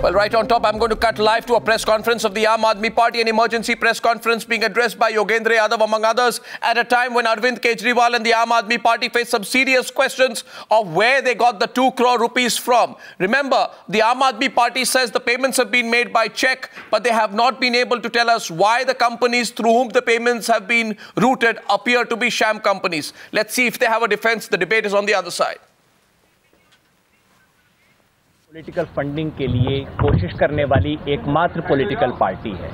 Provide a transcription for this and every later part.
Well, right on top, I'm going to cut live to a press conference of the Aam Admi Party, an emergency press conference being addressed by Yogendra Yadav, among others, at a time when Arvind Kejriwal and the Aam Admi Party face some serious questions of where they got the 2 crore rupees from. Remember, the Aam Admi Party says the payments have been made by cheque, but they have not been able to tell us why the companies through whom the payments have been routed appear to be sham companies. Let's see if they have a defense. The debate is on the other side. Political funding के लिए कोशिश करने वाली एकमात्र political party है।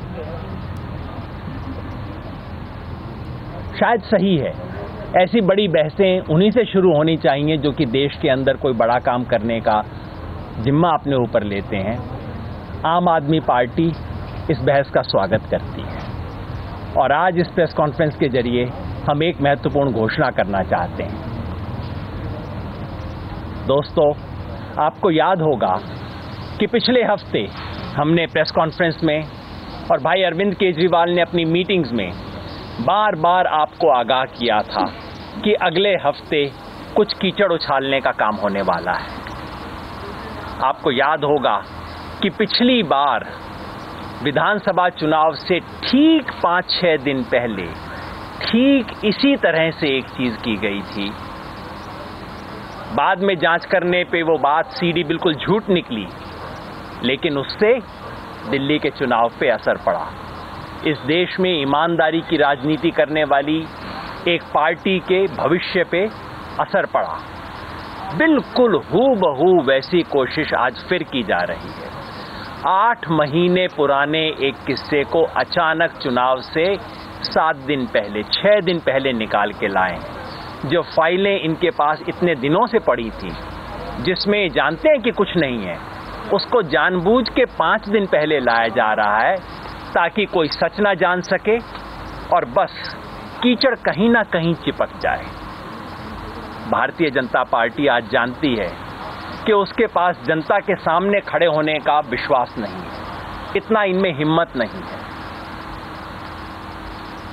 शायद सही है, ऐसी बड़ी बहसें उन्हीं से शुरू होनी चाहिए जो कि देश के अंदर कोई बड़ा काम करने का जिम्मा अपने ऊपर लेते हैं। आम आदमी पार्टी इस बहस का स्वागत करती है और आज इस प्रेस कॉन्फ्रेंस के जरिए हम एक महत्वपूर्ण घोषणा करना चाहते हैं। दोस्तों, आपको याद होगा कि पिछले हफ्ते हमने प्रेस कॉन्फ्रेंस में और भाई अरविंद केजरीवाल ने अपनी मीटिंग्स में बार बार आपको आगाह किया था कि अगले हफ्ते कुछ कीचड़ उछालने का काम होने वाला है। आपको याद होगा कि पिछली बार विधानसभा चुनाव से ठीक 5-6 दिन पहले ठीक इसी तरह से एक चीज की गई थी। बाद में जांच करने पे वो बात सीधी बिल्कुल झूठ निकली, लेकिन उससे दिल्ली के चुनाव पे असर पड़ा। इस देश में ईमानदारी की राजनीति करने वाली एक पार्टी के भविष्य पे असर पड़ा। बिल्कुल हूबहू वैसी कोशिश आज फिर की जा रही है। 8 महीने पुराने एक किस्से को अचानक चुनाव से 7 दिन पहले, 6 दिन पहले निकाल के लाए हैं। जो फाइलें इनके पास इतने दिनों से पड़ी थी, जिसमें जानते हैं कि कुछ नहीं है, उसको जानबूझ के 5 दिन पहले लाया जा रहा है ताकि कोई सच ना जान सके और बस कीचड़ कहीं ना कहीं चिपक जाए। भारतीय जनता पार्टी आज जानती है कि उसके पास जनता के सामने खड़े होने का विश्वास नहीं है, इतना इनमें हिम्मत नहीं है।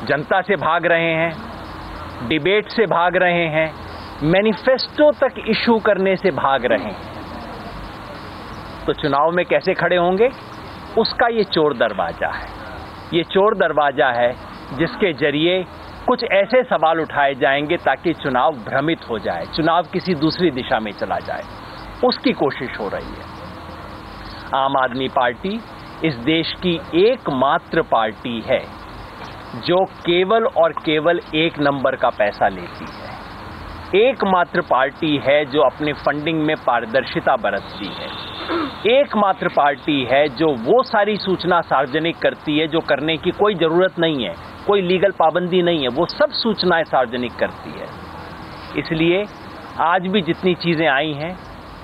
जनता से भाग रहे हैं, डिबेट से भाग रहे हैं, मैनिफेस्टो तक इशू करने से भाग रहे हैं। तो चुनाव में कैसे खड़े होंगे, उसका ये चोर दरवाजा है। ये चोर दरवाजा है जिसके जरिए कुछ ऐसे सवाल उठाए जाएंगे ताकि चुनाव भ्रमित हो जाए, चुनाव किसी दूसरी दिशा में चला जाए। उसकी कोशिश हो रही है। आम आदमी पार्टी इस देश की एकमात्र पार्टी है जो केवल और केवल 1 नंबर का पैसा लेती है। एकमात्र पार्टी है जो अपनी फंडिंग में पारदर्शिता बरतती है। एकमात्र पार्टी है जो वो सारी सूचना सार्वजनिक करती है जो करने की कोई जरूरत नहीं है, कोई लीगल पाबंदी नहीं है, वो सब सूचनाएं सार्वजनिक करती है। इसलिए आज भी जितनी चीजें आई हैं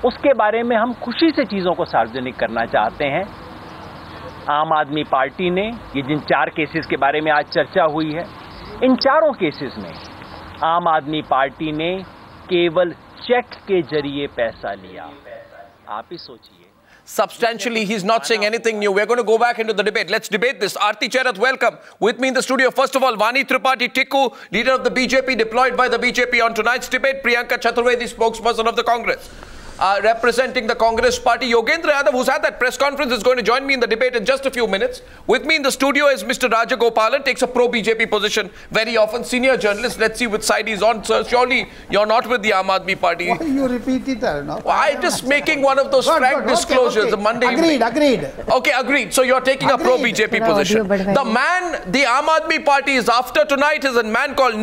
उसके बारे में हम खुशी से चीजों को सार्वजनिक करना चाहते हैं। आम आदमी पार्टी ने ये जिन 4 केसेस के बारे में आज चर्चा हुई है, इन चारों केसेस में आम आदमी पार्टी ने केवल चेक के जरिए पैसा लिया। आप ही सोचिए। Substantially, he's not saying anything new. We're going to go back into the debate. Let's debate this. Arati Jerath, welcome. With me in the studio, first of all, Vani Tripathi Tikoo, leader of the BJP, deployed by the BJP on tonight's debate. Priyanka Chaturvedi, spokesperson of the Congress. Representing the Congress party, Yogendra Yadav, who's at that press conference, is going to join me in the debate in just a few minutes. With me in the studio is Mr. Rajagopalan, takes a pro-BJP position very often, senior journalist. Let's see which side he's on. Sir, surely you're not with the Aam Admi Party. Why you repeat it? No? Well, I'm just making one of those frank disclosures. Okay. The Monday Agreed. Okay, agreed. So you're taking a pro-BJP position. The man the Aam Admi Party is after tonight is a man called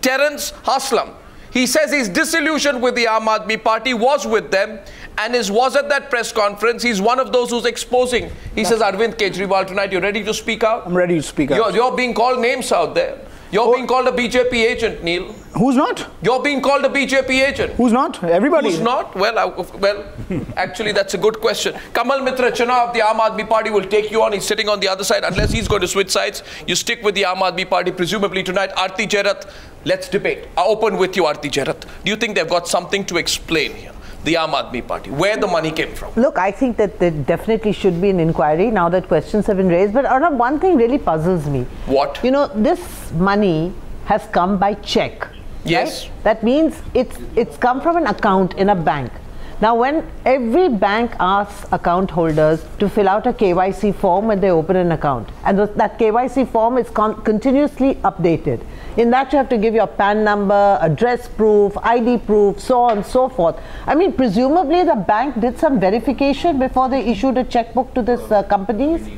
Terrance Haslam. He says he's disillusioned with the Aam Admi Party, was with them, and was at that press conference. He's one of those who's exposing. He says, Arvind Kejriwal tonight, you ready to speak out? I'm ready to speak out. You're being called names out there. You're being called a BJP agent, Neil. Who's not? You're being called a BJP agent. Who's not? Everybody. Who's not? Well, actually, that's a good question. Kamal Mitra Chenoy of the Aam Admi Party will take you on. He's sitting on the other side. Unless he's going to switch sides, you stick with the Aam Admi Party, presumably tonight. Arati Jerath, let's debate. I'll open with you, Arati Jerath. Do you think they've got something to explain here? The Aam Admi Party, where the money came from? Look, I think that there definitely should be an inquiry now that questions have been raised. But Arnab, one thing really puzzles me. What? You know, this money has come by check. Yes. Right? That means it's come from an account in a bank. Now, when every bank asks account holders to fill out a KYC form when they open an account, and that KYC form is continuously updated. In that, you have to give your PAN number, address proof, ID proof, so on and so forth. I mean, presumably the bank did some verification before they issued a checkbook to this companies.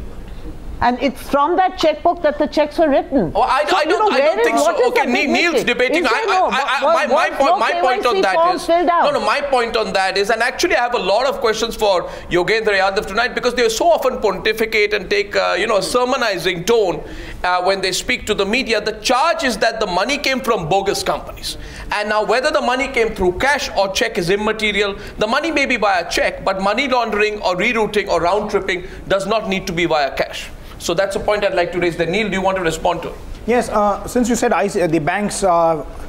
And it's from that checkbook that the checks were written. Oh, I don't think so. Okay, Neil's debating. My point on that is my point on that is, and actually I have a lot of questions for Yogendra Yadav tonight, because they so often pontificate and take a sermonizing tone when they speak to the media. The charge is that the money came from bogus companies, and now whether the money came through cash or check is immaterial. The money may be via check, but money laundering or rerouting or round tripping does not need to be via cash. So that's a point I'd like to raise there. Neil, do you want to respond to it? Yes, since you said the banks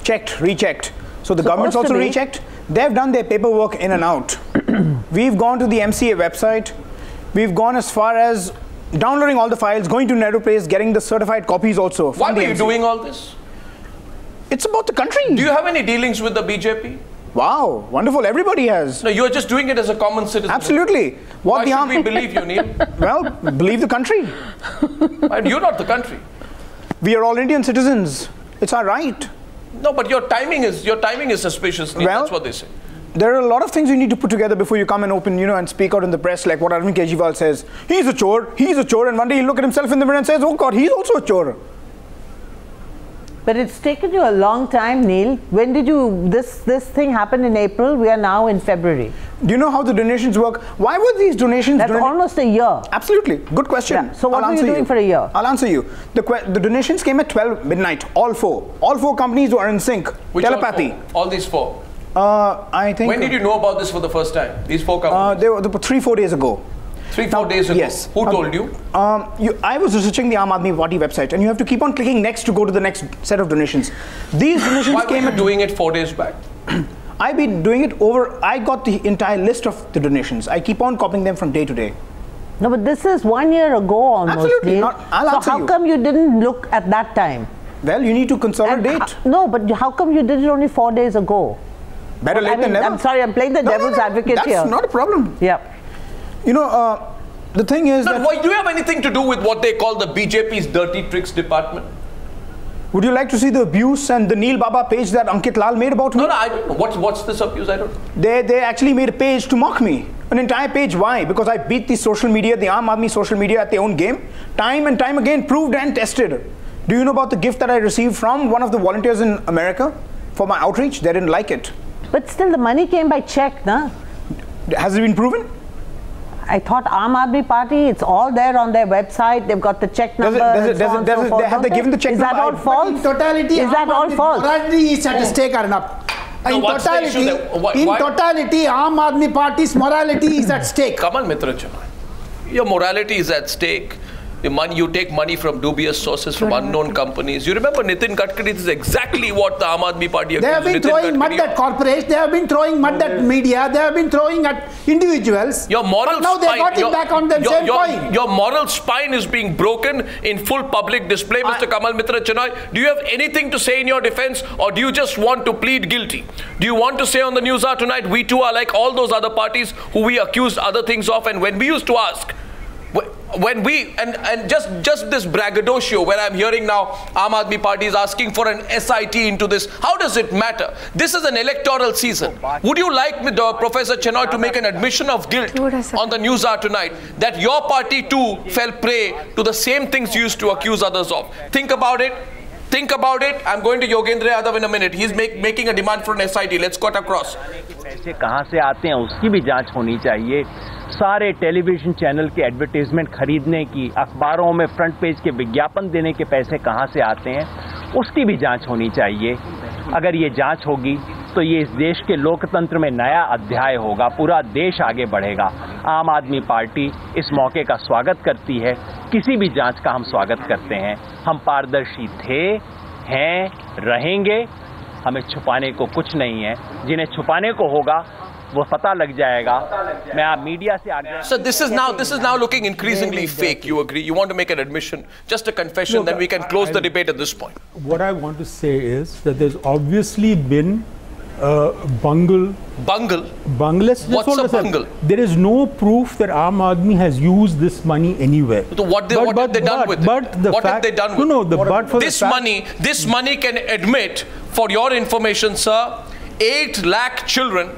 checked, rechecked, so the government's also rechecked. They've done their paperwork in and out. We've gone to the MCA website. We've gone as far as downloading all the files, going to NetOplace, getting the certified copies also. Why were you doing all this? It's about the country. Do you have any dealings with the BJP? Wow, wonderful. Everybody has. No, you're just doing it as a common citizen. Absolutely. Why should we believe you, Neil? Well, believe the country. And you're not the country. We are all Indian citizens. It's our right. No, but your timing is suspicious, Neil. Well, that's what they say. There are a lot of things you need to put together before you come and open, and speak out in the press, like what Arvind Kejriwal says. He's a chore, and one day he'll look at himself in the mirror and says, oh God, he's also a chore. But it's taken you a long time, Neil. When did this thing happen in April? We are now in February. Do you know how the donations work? Why were these donations? That's almost a year. Absolutely. Good question. Yeah. So what were you doing for a year? I'll answer you. The donations came at 12 midnight, all four. All four companies were in sync. Which telepathy. All these four? I think. When did you know about this for the first time? These four companies? They were 3-4 days ago. 3-4 days ago? Yes. Who told you? I was researching the Aam Admi Party website, and you have to keep on clicking next to go to the next set of donations. These donations Why were you doing it 4 days back? I've been doing it I got the entire list of the donations. I keep on copying them from day to day. No, but this is 1 year ago almost. Absolutely not. So how come you didn't look at that time? Well, you need to consolidate. No, but how come you did it only 4 days ago? Better late than never. I'm sorry, I'm playing the devil's advocate here. That's not a problem. Yeah. The thing is do you have anything to do with what they call the BJP's dirty tricks department? Would you like to see the abuse and the Neil Baba page that Ankit Lal made about me? No, I don't know. What's this abuse? I don't know. They actually made a page to mock me. An entire page. Why? Because I beat the social media, the Aam Admi social media at their own game. Time and time again, proved and tested. Do you know about the gift that I received from one of the volunteers in America for my outreach? They didn't like it. But still, the money came by check, na? Has it been proven? I thought Aam Admi Party, it's all there on their website. They've got the check number. Have they given the check number? Is that all false? In totality, is that all false? Morality is at stake, Arnab. In totality, Aam Admi Party's morality is at stake. Kamal Mitra Chenoy, your morality is at stake. You take money from dubious sources, from unknown companies. You remember Nitin Gadkari? This is exactly what the Aam Admi Party accused. They have been throwing mud at corporates. They have been throwing mud at media. They have been throwing at individuals. Your moral but now they got it back on the same point. Your moral spine is being broken in full public display, Mr. Kamal Mitra Chenoy. Do you have anything to say in your defense, or do you just want to plead guilty? Do you want to say on the Newshour tonight, we too are like all those other parties who we accused other things of, and when we used to ask, when we, and just this braggadocio where I'm hearing now Aam Admi Party is asking for an SIT into this, how does it matter? This is an electoral season. Would you like Professor Chenoy to make an admission of guilt on the Newshour tonight that your party too fell prey to the same things you used to accuse others of? Think about it. Think about it. I'm going to Yogendra Yadav in a minute. He's making a demand for an SIT. Let's cut across. पैसे कहां से आते हैं उसकी भी जांच होनी चाहिए. सारे टेलीविजन चैनल के एडवर्टाइजमेंट खरीदने की, अखबारों में फ्रंट पेज के विज्ञापन देने के पैसे कहां से आते हैं उसकी भी जांच होनी चाहिए. अगर ये जांच होगी तो ये इस देश के लोकतंत्र में नया अध्याय होगा. पूरा देश आगे बढ़ेगा. आम आदमी पार्टी इस मौके का स्वागत करती है. किसी भी जांच का हम स्वागत करते हैं. हम पारदर्शी थे, हैं, रहेंगे. हमें छुपाने को कुछ नहीं है. जिन्हें छुपाने को होगा वो पता लग जाएगा. मैं आप मीडिया से आगे. So this is now looking increasingly fake. You agree? You want to make an admission, just a confession, then we can close the debate at this point. What I want to say is that there's obviously been bungle. Bungle? What's a bungle? There is no proof that Aam Admi has used this money anywhere. So what have they done with it? What have they done with it? This money can admit, for your information, sir, 8 lakh children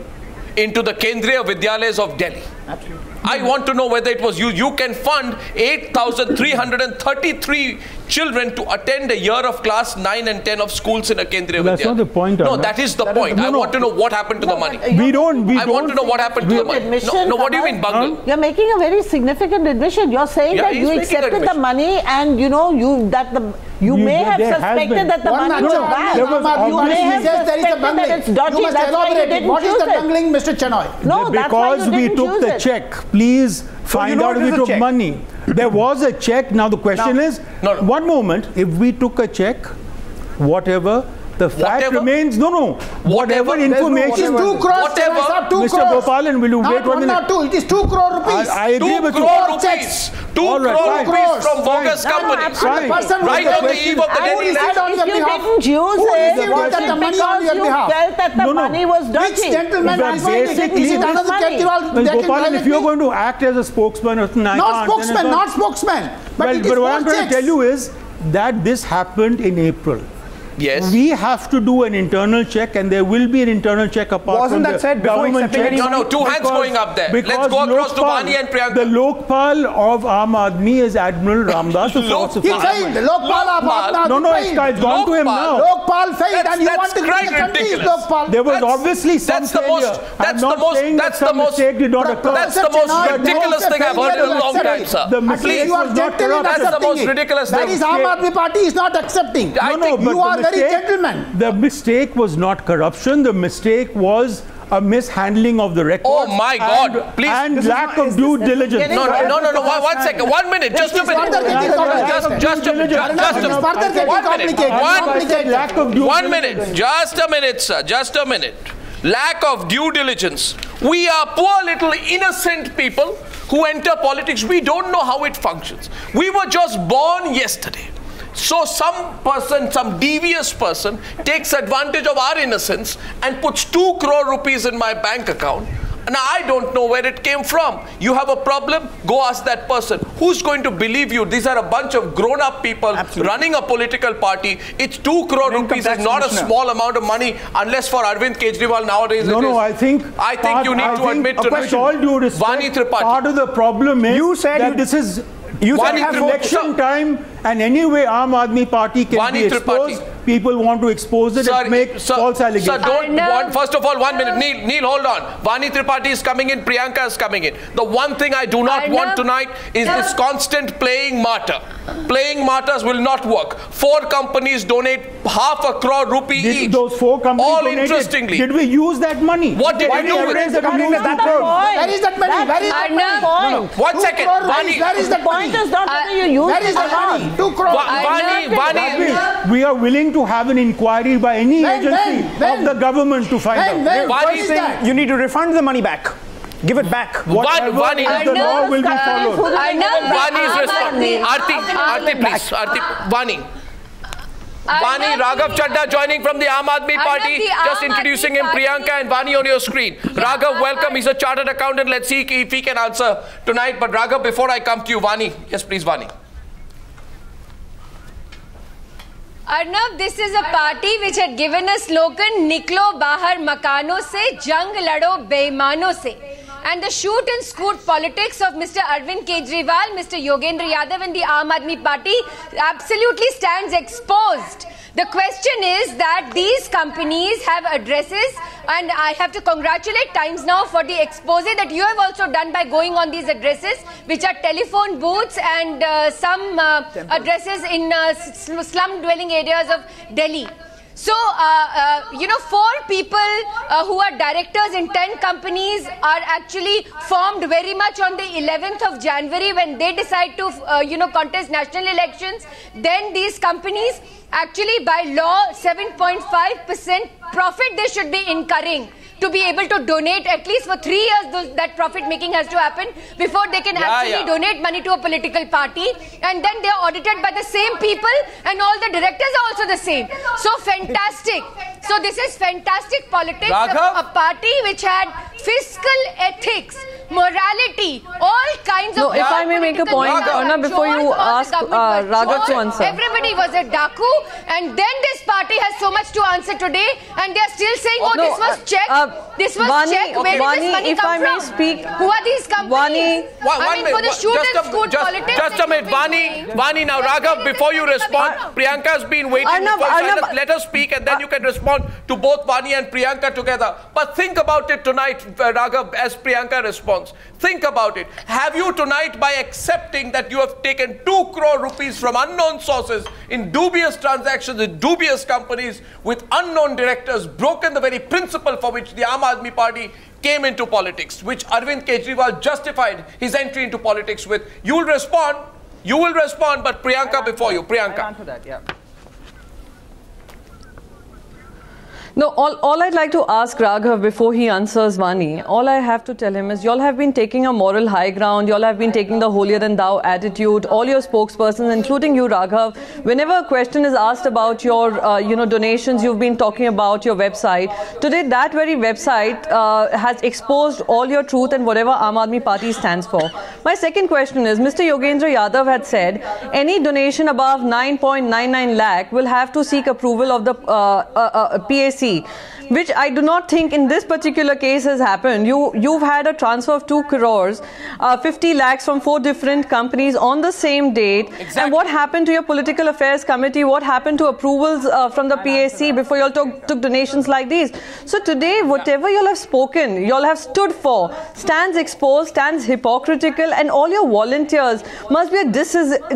into the Kendriya Vidyalayas of Delhi. Absolutely. I want to know whether it was you. You can fund 8,333 children to attend a year of class 9 and 10 of schools in a Kendriya Vidyalaya. That's not the point. No, that is the point. I want to know what happened to the money. We don't. I want to know what happened to the money. No, what do you mean bungle? You're making a very significant admission. You're saying that you accepted the money and you may have suspected that the money was bad. You may have suspected that it's dodgy. That's why you didn't choose it. What is the bungling, Mr. Chenoy? No, that's why you didn't choose it. Because we took the check. Please find out if we took money. There was a check. Now the question is, one moment, if we took a check, whatever, the fact remains, whatever information. It is 2 crores. Mr. Gopalan, will you wait 1 minute? Not 2, it is 2 crore rupees. I agree with you. 2 crore rupees. 2 crore rupees from bogus companies. Right on the eve of the Delhi election. If you didn't use it, it was because you felt that the money was dodgy. Which gentleman is basically Gopalan, if you're going to act as a spokesman, not spokesman. But what I'm trying to tell you is that this happened in April. Yes. We have to do an internal check, and there will be an internal check apart from the government check. No, 2 hands going up there. Let's go across to Vani and Priyanka. The Lokpal of Aam Admi is Admiral Ramdas. He failed. Lokpal of Aam Admi failed. It's gone to him now. Lokpal failed, and you want to quite ridiculous. Lokpal. There was obviously some failure. That's the most ridiculous thing I've heard in a long time, sir. The mistake was not corrupt. That's the most ridiculous thing. That is Aam Admi Party is not accepting. You are very gentleman. The mistake was not corruption. The mistake was a mishandling of the record. Oh my God! Please. And lack of due diligence. No. 1 second. 1 minute. Just a minute. One minute. Just a minute, sir. Just a minute. Lack of due diligence. We are poor little innocent people who enter politics. We don't know how it functions. We were just born yesterday. So some person, some devious person takes advantage of our innocence and puts 2 crore rupees in my bank account. Now I don't know where it came from. You have a problem? Go ask that person. Who's going to believe you? These are a bunch of grown-up people running a political party. It's 2 crore rupees is not a small amount of money unless for Arvind Kejriwal nowadays. I think you need to admit to with all due respect, Vani Tripathi. part of the problem is that this is election time, and anyway Aam Admi Party can be exposed. People want to expose it and make false allegations. Sir, first of all, 1 minute. Neil, hold on. Vani Tripathi is coming in. Priyanka is coming in. The one thing I do not want tonight is this constant playing martyr. Playing martyrs will not work. 4 companies donate ₹0.5 crore each. Those 4 companies all donated. Interestingly. Did we use that money? What did we do with it? Where is that money? Where is that money? 1 second. Vani. Where is that money? Point is not whether you use Where is the money? 2 crore. Vani. We are willing to have an inquiry by any agency of the government to find out. What is that? You need to refund the money back. Give it back. Vani. The law will be followed. Vani is responding. Arti, please. Arti, Vani. Vani, Raghav Chadda joining from the Aam Admi Party. Just introducing him, Priyanka and Vani on your screen. Raghav, welcome. He's a chartered accountant. Let's see if he can answer tonight. But Raghav, before I come to you, Vani. Yes, please, Vani. Arnab, this is a party which had given a slogan, Niklo Bahar Makano Se, Jang Lado Beimano Se. And the shoot and scoot politics of Mr. Arvind Kejriwal, Mr. Yogendra Yadav and the Aam Admi Party absolutely stands exposed. The question is that these companies have addresses, and I have to congratulate Times Now for the expose that you have also done by going on these addresses, which are telephone booths and some addresses in slum dwelling areas of Delhi. So, 4 people who are directors in 10 companies are actually formed very much on the 11th of January when they decide to, contest national elections. Then these companies actually by law 7.5% profit they should be incurring to be able to donate at least for 3 years. That profit making has to happen before they can donate money to a political party, and then they are audited by the same people and all the directors are also the same. So fantastic. So this is fantastic politics. A party which had fiscal ethics, morality, all kinds of... No, if I may make a point, Arnab, before you ask Raghav to answer. Everybody was a Daku, and then this party has so much to answer today, and they are still saying, oh, this was checked. This was checked. Where did this money come from? Speak. Who are these companies? I mean, for the shoot and scoot politics. Just a minute, Vani, now Raghav, before you respond, Priyanka has been waiting. Let her speak, and then you can respond to both Vani and Priyanka together. But think about it tonight, Raghav, as Priyanka responds. Think about it. Have you tonight, by accepting that you have taken 2 crore rupees from unknown sources in dubious transactions with dubious companies with unknown directors, broken the very principle for which the Aam Admi Party came into politics, which Arvind Kejriwal justified his entry into politics with? You will respond, but Priyanka before you. Priyanka. I'll answer that, yeah. No, all I'd like to ask Raghav before he answers Vani, all I have to tell him is y'all have been taking a moral high ground, y'all have been taking the holier than thou attitude, all your spokespersons, including you, Raghav. Whenever a question is asked about your, donations, you've been talking about your website. Today, that very website has exposed all your truth and whatever Aam Admi Party stands for. My second question is, Mr. Yogendra Yadav had said, any donation above 9.99 lakh will have to seek approval of the PAC. Which I do not think in this particular case has happened. You've had a transfer of 2 crores, 50 lakhs from 4 different companies on the same date. Exactly. And what happened to your political affairs committee? What happened to approvals from the PAC before you all took donations like these? So today, whatever you all have spoken, you all have stood for, stands exposed, stands hypocritical, and all your volunteers must be a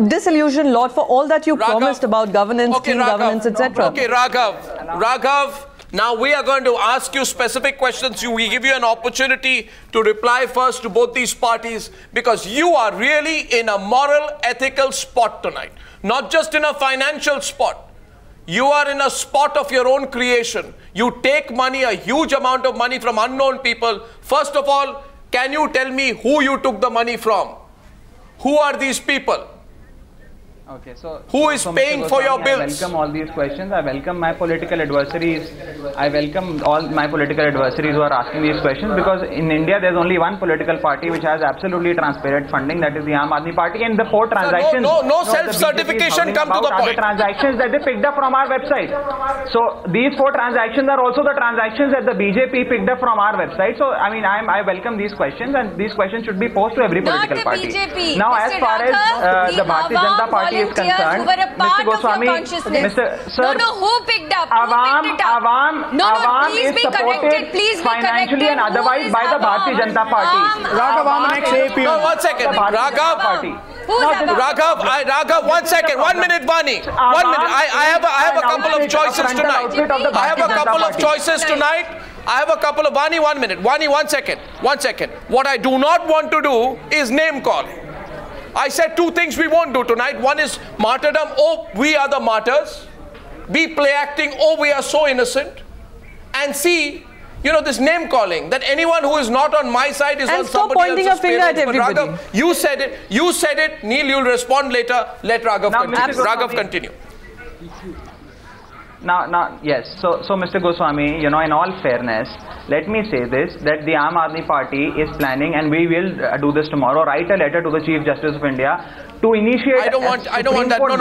disillusioned lot for all that you promised about governance, team governance, etc. Okay, Raghav. Now we are going to ask you specific questions. We give you an opportunity to reply first to both these parties, because you are really in a moral, ethical spot tonight. Not just in a financial spot. You are in a spot of your own creation. You take money, a huge amount of money from unknown people. First of all, can you tell me who you took the money from? Who are these people? Okay, so who is paying for your bills? I welcome all these questions. I welcome my political adversaries. I welcome all my political adversaries who are asking these questions, because in India there's only one political party which has absolutely transparent funding, that is the Aam Admi Party, and the 4 transactions. No self-certification. Come to the point. The transactions that they picked up from our website. So these 4 transactions are also the transactions that the BJP picked up from our website. So I mean, I welcome these questions, and these questions should be posed to every political party. BJP. Now, as far as the Bharatiya Janata Party is concerned, who were a part Mr. Goswami, of your consciousness. Sir, no, who picked up? Awam please is be supported financially and otherwise by the Bharatiya Janata Party. No, 1 second. Raghav, 1 second. 1 minute, Vani. 1 minute. I have a couple of choices tonight. I have a couple of Vani, 1 minute. Vani, 1 second. 1 second. What I do not want to do is name call. I said 2 things we won't do tonight. One is martyrdom. Oh, we are the martyrs. B, play acting. Oh, we are so innocent. And C, this name calling, that anyone who is not on my side is on somebody else's. And stop pointing a finger at everybody. Raghav, you said it. Neil, you'll respond later. Let Raghav continue. Raghav, continue. Now, yes. So Mr. Goswami, in all fairness, let me say this, that the Aam Admi Party is planning, and we will do this tomorrow, write a letter to the Chief Justice of India to initiate. I don't want that. No.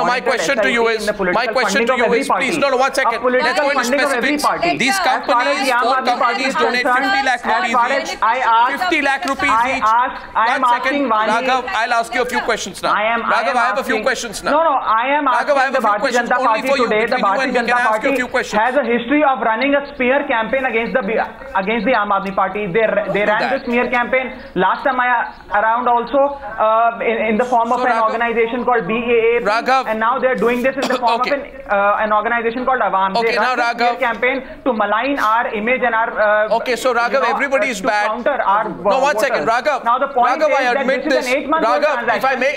My question to you is, please. No. 1 second. Let's go into specifics. These companies, 4 companies donate 50 lakh rupees each. 50 lakh rupees each. 1 second. Raghav, I'll ask you a few questions now. Raghav, I have a few questions now. No. I am asking the Bharatiya Janata Party today. The Bharatiya Janata Party has a history of running a smear campaign against the Aam Admi Party. They ran the smear campaign last time around also in the form of an organization called BAA, Raghav, and now they're doing this in the form of an organization called Awam. Okay, they now Raghav, campaign to malign our image and our okay, so Raghav, everybody is bad. No, 1 second, Raghav. Now the point Raghav, is I admit this is an 8-month Raghav,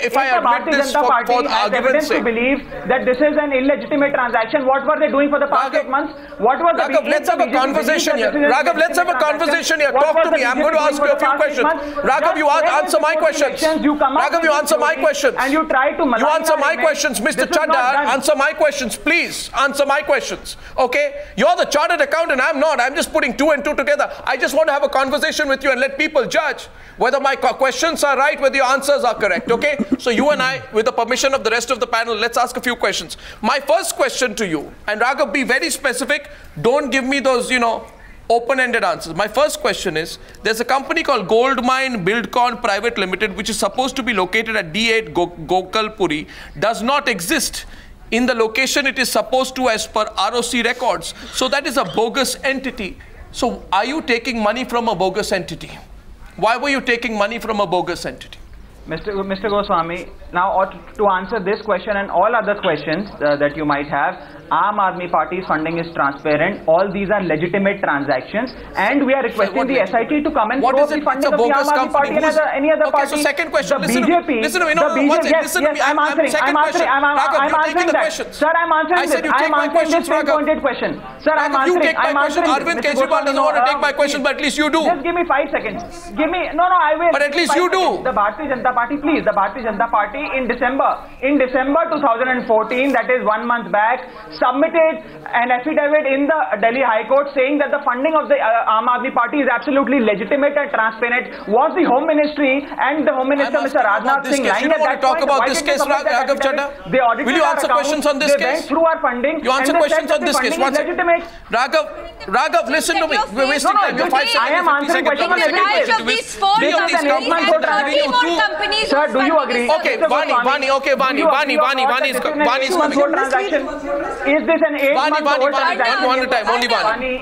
if I admit this for the argument's sake, believe that this is an illegitimate transaction, what were they doing doing for the past 8 months? What was Raghav, let's have a conversation here. Raghav, let's have a conversation here. Talk to me. I'm going to ask you a few questions. Raghav, you answer my questions. Raghav, you answer my questions. And you try to You answer my questions. Mr. Chadha, answer my questions. Please answer my questions. Okay? You're the chartered accountant. I'm not. I'm just putting 2 and 2 together. I just want to have a conversation with you and let people judge whether my questions are right, whether your answers are correct. Okay? So you and I, with the permission of the rest of the panel, let's ask a few questions. My first question to you, and Raghav, be very specific. Don't give me those, open-ended answers. My first question is, there's a company called Goldmine Buildcon Private Limited, which is supposed to be located at D8 Gokalpuri, does not exist in the location it is supposed to as per ROC records. So that is a bogus entity. So are you taking money from a bogus entity? Why were you taking money from a bogus entity? Mr. Goswami, now to answer this question and all other questions that you might have, Aam Aadmi Party's funding is transparent. All these are legitimate transactions, and we are requesting the SIT to come and prove the funding of the Aam Aadmi Party and any other party. Okay, so second question. The BJP. Listen to me. I'm answering that. Sir, I'm answering this. I'm answering this pinpointed question. Sir, I'm answering. I'm answering. Arvind Kejriwal doesn't want to take my question, but at least you do. Just give me 5 seconds. Give me. No, I will. But at least you do. The Bharatiya Janata Party, please. The Bharatiya Janata Party in December 2014, that is 1 month back, submitted an affidavit in the Delhi High Court saying that the funding of the Aam Aadmi Party is absolutely legitimate and transparent. Was the Home Ministry and the Home Minister, Mr. Rajnath Singh, lying at that point? Talk about this case, Raghav Chadha? Will you answer questions on this case? They went through our funding. You answer questions on this case. Raghav, listen to me. We're wasting time. You're 5 seconds. I am answering questions on every case. Sir, do you agree? Okay, Vani. Vani's coming. Is this an 8-month-old transaction? One at a time. Only Vani.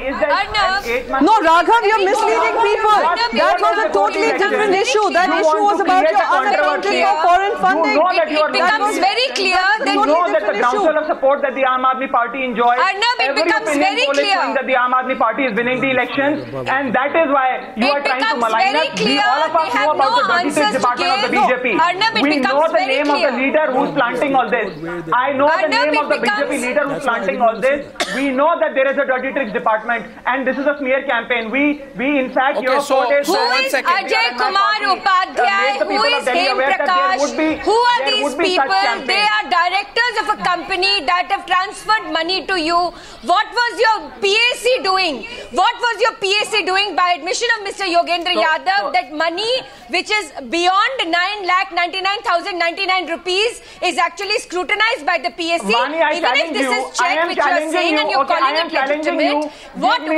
No, Raghav, you're misleading people. That was a totally different issue. That issue was about your unaccounted for foreign funding. It becomes very clear that you know that the groundswell of support that the Aam Aadmi Party enjoys. Arnab, it becomes very clear that the Aam Aadmi Party is winning the elections, and that is why you are trying to malign us. All of us know about the Dirty Tricks Department of the BJP. We know the name of the leader who's planting all this. I know the name of the BJP leader who's planting all this. We know that there is a Dirty Tricks Department, and this is a smear campaign. We in fact, who is Ajay Kumar Upadhyay? Who is Hem Prakash? Who are these people? They are directors of a company that have transferred money to you. What was your PAC doing? What was your PAC doing by admission of Mr. Yogendra Yadav that money which is beyond 9,99,099 rupees is actually scrutinized by the PAC? Vani, even if this is check which you are saying and you're calling it legitimate, what, no,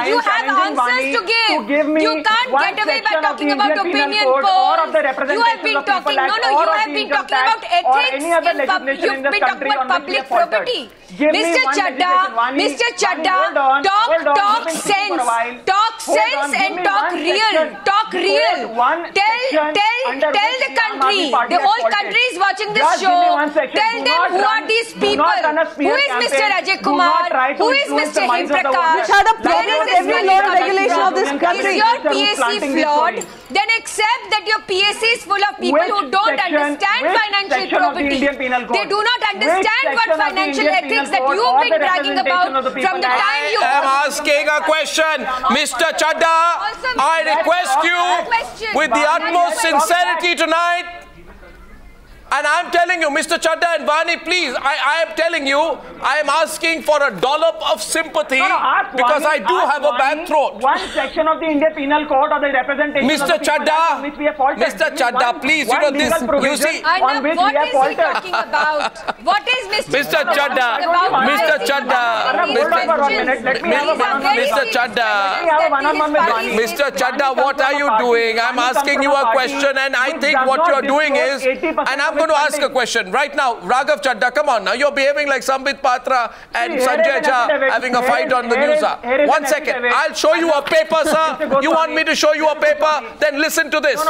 you have answers to give. You can't get away by talking about opinion polls. You have been talking, you have been talking about ethics, you've been talking about public property. Mr. Chadha, talk sense and talk real. Tell the country, the whole country is watching this show. Tell them who are these people. Who is Mr. Ajay Kumar? Who is Mr. Hem Prakash? Which had a problem with every law and regulation of this country. Is your PAC flawed? Then accept that your PAC is full of people who don't understand financial property. They do not understand what financial ethics that you've been bragging about from the time you... I am asking a question. Mr. Chadha, I request you with the utmost sincerity tonight. And I'm telling you, Mr. Chadha and Vani, please, I am telling you, I am asking for a dollop of sympathy because I do have a bad throat. One section of the Indian Penal Code or the representation Mr. Chadha, which we have faulted. Mr. Chadha, please, you know this, you see. On which what is he talking about? What is Mr. Chadha, Mr. Chadha, what are you doing? I'm asking you a question and I think what you're doing is, and I'm going to ask a question right now. Raghav Chadha, come on now. You're behaving like Sambit Patra and Sanjay Jha having a fight on the Newshour. 1 second. I'll show you a paper, sir. You want me to show you a paper? Then listen to this.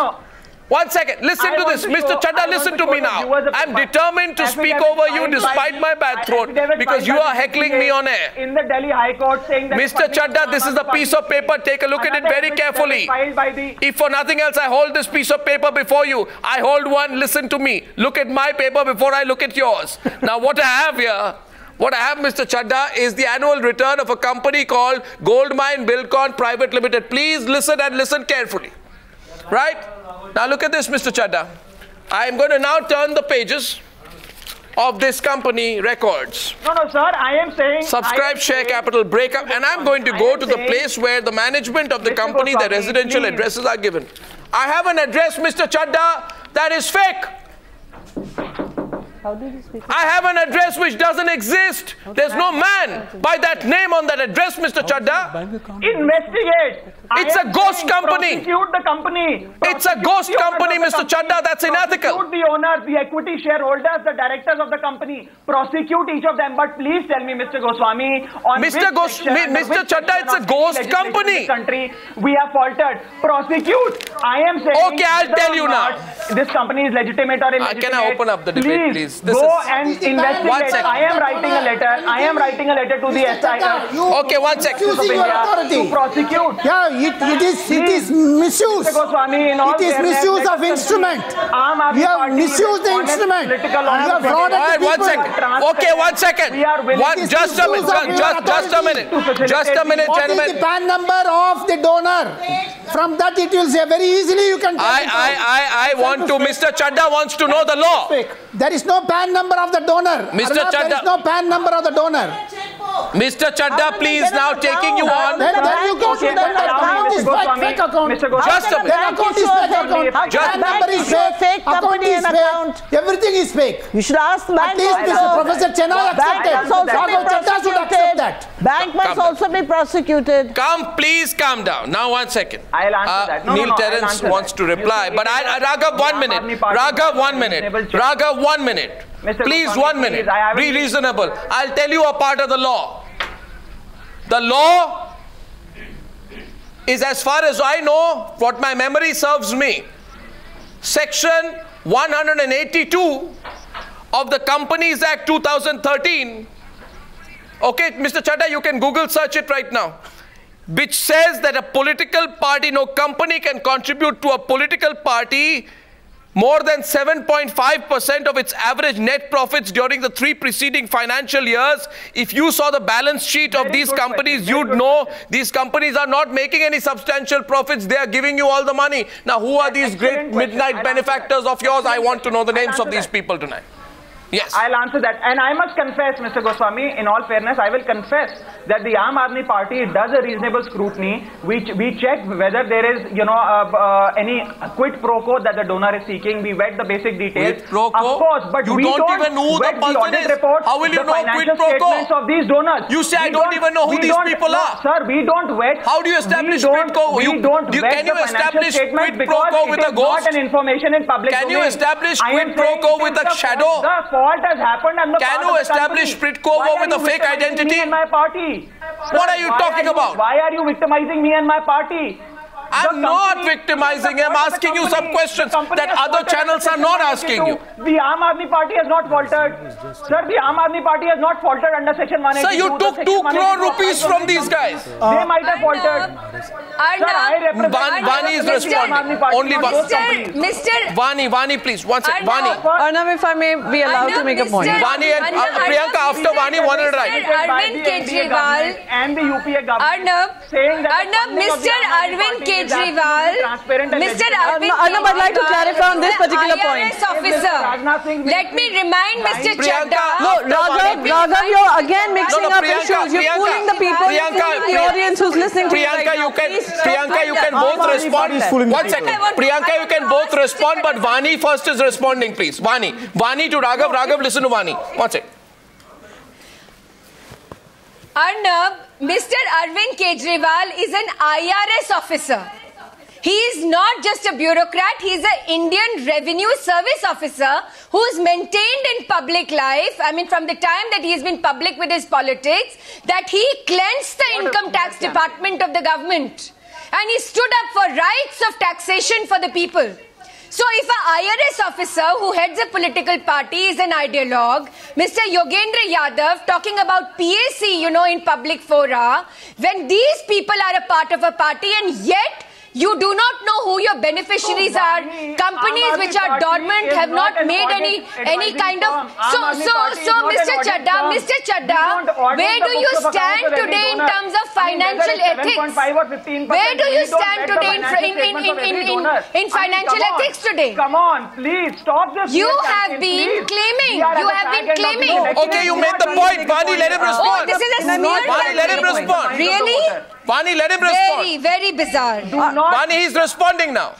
1 second. Listen to this. Mr. Chadha, listen to me now. I'm determined to speak over you despite my bad throat because you are heckling me on air. In the Delhi High Court saying that Mr. Chadha, this is the piece of paper. Take a look at it very carefully. If for nothing else, I hold this piece of paper before you. I hold one. Listen to me. Look at my paper before I look at yours. Now, what I have here, What I have, Mr. Chadda, is the annual return of a company called Goldmine Bilcon Private Limited. Please listen and listen carefully. Right? Now look at this, Mr. Chadda. I am going to now turn the pages of this company records. No, sir, I am saying... Subscribe, share, capital, breakup, and I'm going to go to the place where the management of the company, the residential addresses are given. I have an address, Mr. Chadda, that is fake. How did you speak? I have an address which doesn't exist. There's no man by that name on that address, Mr. Chadda. Investigate. It's a ghost company. Prosecute the company. It's a ghost company, Mr. Chadda. That's unethical. Prosecute the owners, the equity shareholders, the directors of the company. Prosecute each of them. But please tell me, Mr. Goswami, on Mr. Chadda, it's a ghost company. Country we have faltered. Prosecute. I am saying. Okay, I'll tell you now. This company is legitimate or illegitimate. Can I open up the debate, please? Go and investigate. I am writing a letter. I am writing a letter to the SI. Okay, 1 second. To prosecute. Yeah, it is misuse. It is misuse of instrument. You have misused the instrument. You have frauded the people. Okay, 1 second. Just a minute. Just a minute, gentlemen. What is the PAN number of the donor? From that it will say very easily you can... I want to... Mr. Chadda wants to know the law. There is no PAN number of the donor. Mr. Arnab, Chadda. there is no PAN number of the donor. Mr. Chadda, please, now taking you on. Then you go to the account is fake account. Just a minute. Then account is fake account. PAN number is fake. Account is fake. Everything is fake. You should ask the bank. At least Professor Chenoy accepted. Raghav Chadda should accept that. Bank must also be prosecuted. Please calm down. Now 1 second. I'll answer that. Neil Terrance wants to reply, but Raghav, 1 minute. Raghav, 1 minute. Raghav, 1 minute. Please, 1 minute. Be reasonable. I'll tell you a part of the law. The law is, as far as I know, what my memory serves me, Section 182 of the Companies Act 2013. Okay, Mr. Chadda, you can Google search it right now. Which says that a political party, no company can contribute to a political party more than 7.5% of its average net profits during the 3 preceding financial years. If you saw the balance sheet of these companies, you'd know these companies are not making any substantial profits. They are giving you all the money. Now, who are these great midnight benefactors of yours? I want to know the names of these people tonight. Yes. I'll answer that. And I must confess, Mr. Goswami, in all fairness, I will confess that the Aam Admi Party does a reasonable scrutiny. We check whether there is, any quid pro quo that the donor is seeking. We vet the basic details. Quid pro quo? Of course, but we don't even know who the person is. How will you know quid pro quo? Of these donors. You say I don't even know who these people are. Sir, we don't vet. How do you establish quid pro quo? Can you establish quid pro quo with a ghost? Not an information in public domain. Can you establish quid pro quo with a shadow? Fault has happened and the Can you establish quid pro quo with a fake identity? My party? What are you talking about? Why are you victimizing me and my party? I'm not victimizing. I'm asking you some questions that other channels are not asking you. The Aam Admi Party has not faltered. Sir, the Aam Admi Party has not faltered under Section 182. Sir, you took 2 crore rupees from these guys. They might have faltered. Vani is responding. Only Vani, please. 1 second. Vani. Arnab, if I may be allowed to make a point. Vani and Priyanka, after Vani, one at a time. Arvind Kejriwal and the UPA government saying that Mr. Arvind Kejriwal, Arnab, I'd like to clarify on this particular point. IRS officer. Let me remind Mr. Chadda. No, Raghav, you're again mixing up issues. You're fooling the people. You're fooling the audience who's listening to you right now. Priyanka, you can both respond. 1 second. Priyanka, you can both respond, but Vani first is responding, please. Vani to Raghav. Raghav, listen to Vani. 1 second. Arnab, Mr. Arvind Kejriwal is an IRS officer. He is not just a bureaucrat, he is an Indian Revenue Service officer who is maintained in public life, from the time that he has been public with his politics, that he cleansed the income tax department of the government. And he stood up for rights of taxation for the people. So if an IRS officer who heads a political party is an ideologue, Mr. Yogendra Yadav talking about PAC, in public fora, when these people are a part of a party and yet You do not know who your beneficiaries are. Companies which are dormant have not made any kind of. So Mr. Chadda, where do you stand today in terms of financial ethics? Where do you stand today in financial ethics today? Come on, please stop this. You have been claiming. Okay, you made the point. Vani, let him respond. Oh, this is a smear campaign. Vani, let him respond. Really? Vani, let him respond. Very, very bizarre. Vani, he's responding now.